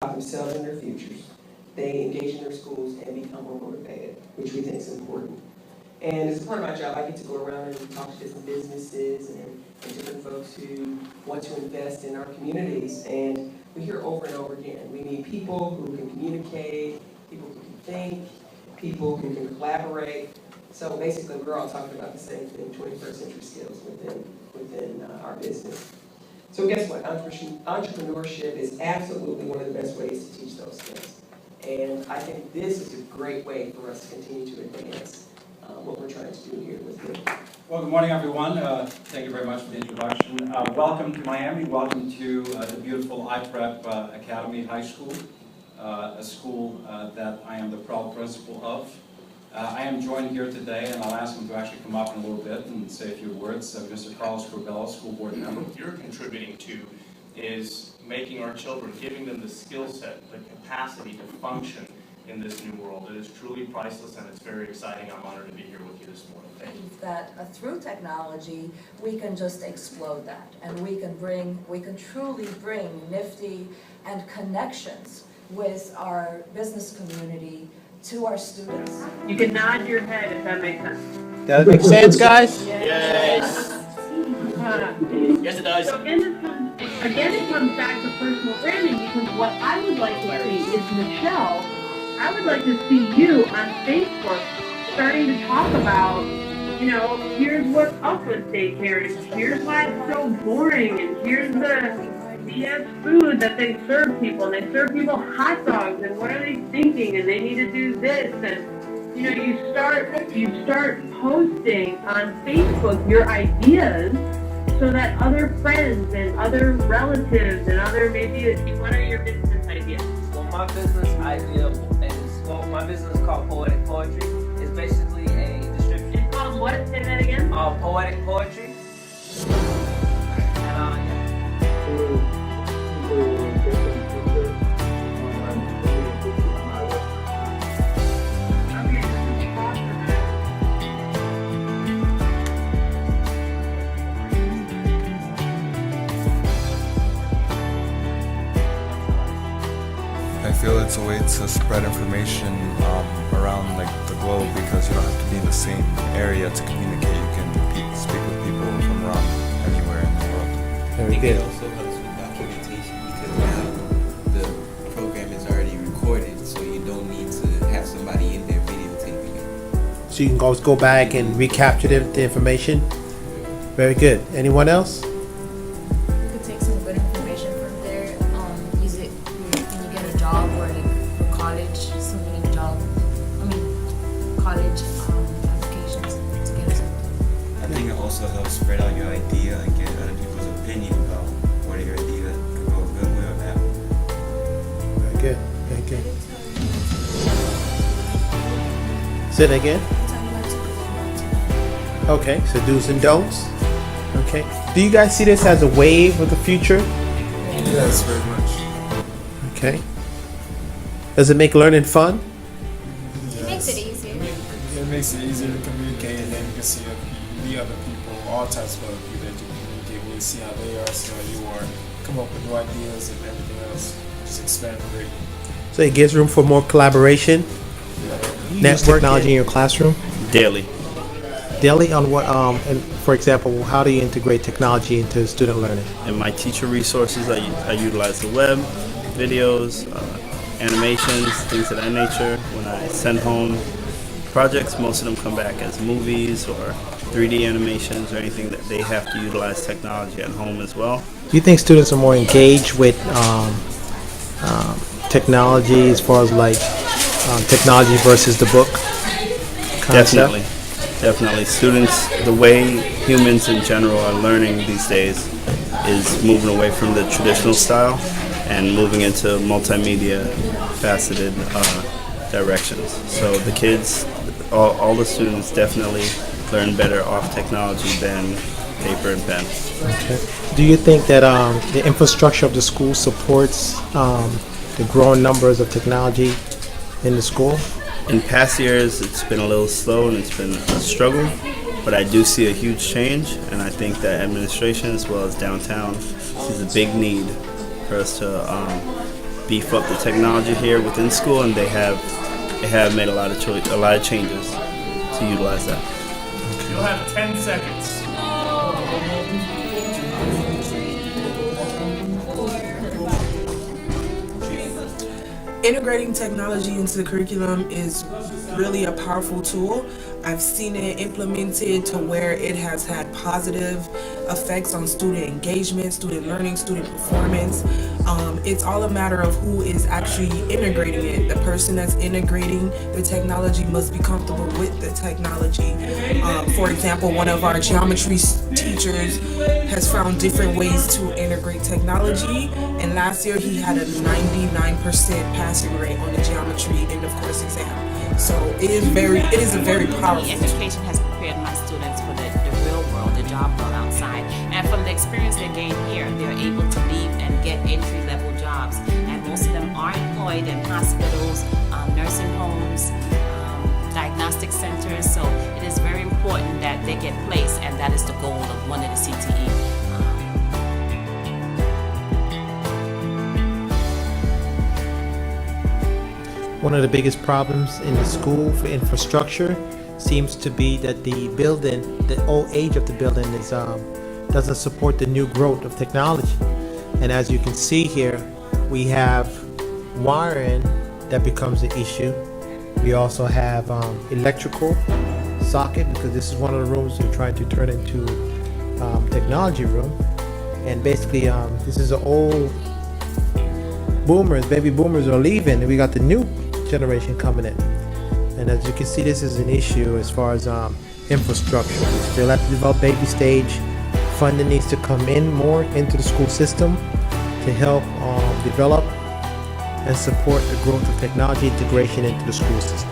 themselves and their futures. They engage in their schools and become more motivated, which we think is important. And as a part of my job, I get to go around and talk to different businesses and different folks who want to invest in our communities. And we hear over and over again, we need people who can communicate, people who can think, people who can collaborate. So basically, we're all talking about the same thing, 21st century skills within our business. So guess what? Entrepreneurship is absolutely one of the best ways to teach those skills. And I think this is a great way for us to continue to advance what we're trying to do here with you. Well, good morning, everyone. Thank you very much for the introduction. Welcome to Miami. Welcome to the beautiful iPrep Academy High School, a school that I am the proud principal of. I am joined here today, and I'll ask him to actually come up in a little bit and say a few words. Mr. Carlos Corbello, school board member. What you're contributing to is making our children, giving them the skill set, the capacity to function in this new world. It is truly priceless, and it's very exciting. I'm honored to be here with you this morning. Thank you. That through technology, we can just explode that, and we can truly bring nifty and connections with our business community to our students. You can nod your head if that makes sense. Does that make sense, guys? Yes. Yes, it does. So again, it comes back to personal branding, because what I would like to see is Michelle, I would like to see you on Facebook starting to talk about, here's what's up with daycare, and here's why it's so boring, and here's the BS food that they serve people, and they serve people hot dogs, and what are they thinking, and they need to do this, and you start posting on Facebook your ideas so that other friends and other relatives and what are your business ideas? Well, my business idea my business is called Poetic Poetry. It's basically a distribution. It's called what? Say that again? Poetic Poetry. I feel it's a way to spread information around the globe, because you don't have to be in the same area to communicate. You can speak with people from around anywhere in the world. Very good. It also helps with documentation, because now the program is already recorded, so you don't need to have somebody in there videotaping it. So you can go back and recapture the information. Very good. Anyone else? You could take some good information from there, use it when you get a job, or for college, so many college applications to get something. I think it also helps spread out your idea and get other people's opinion about whether your idea could go a good way or bad. Very good. Very good. Say that again. Okay, so do's and don'ts. Okay. Do you guys see this as a wave of the future? Yes, very much. Okay. Does it make learning fun? It makes it easier. It makes it easier to communicate, and then you can see other people, all types of other people that you communicate with, see how they are, see how you are, come up with new ideas and everything else. Just expand the rate. So it gives room for more collaboration. You use technology in your classroom? Daily. Daily on what? And for example, how do you integrate technology into student learning? In my teacher resources, I utilize the web, videos, animations, things of that nature. When I send home projects, most of them come back as movies or 3D animations or anything that they have to utilize technology at home as well. Do you think students are more engaged with technology, as far as technology versus the book concept? Definitely. Students, the way humans in general are learning these days is moving away from the traditional style and moving into multimedia faceted directions. So the kids, all the students definitely learn better off technology than paper and pen. Okay. Do you think that the infrastructure of the school supports the growing numbers of technology in the school? In past years, it's been a little slow and it's been a struggle, but I do see a huge change, and I think that administration as well as downtown sees a big need for us to beef up the technology here within school, and they have made a lot of changes to utilize that. You'll have 10 seconds. Integrating technology into the curriculum is really a powerful tool. I've seen it implemented to where it has had positive effects on student engagement, student learning, student performance. It's all a matter of who is actually integrating it. The person that's integrating the technology must be comfortable with the technology. For example, one of our geometry teachers has found different ways to integrate technology, and last year he had a 99% passing rate on the geometry end of course exam. So it is a very powerful. Education has prepared my students for the real world, the job world outside. And from the experience they gain here, they're able to leave and get entry-level jobs. And most of them are employed in hospitals, nursing homes, diagnostic centers. So it is very important that they get placed, and that is the goal of one of the CTE. One of the biggest problems in the school for infrastructure seems to be that the building, the old age of the building is doesn't support the new growth of technology. And as you can see here, we have wiring that becomes an issue. We also have electrical socket, because this is one of the rooms we're trying to turn into technology room. And basically this is an old boomers, baby boomers are leaving, and we got the new generation coming in. And as you can see, this is an issue as far as infrastructure. We still have to develop baby stage. Funding needs to come in more into the school system to help develop and support the growth of technology integration into the school system.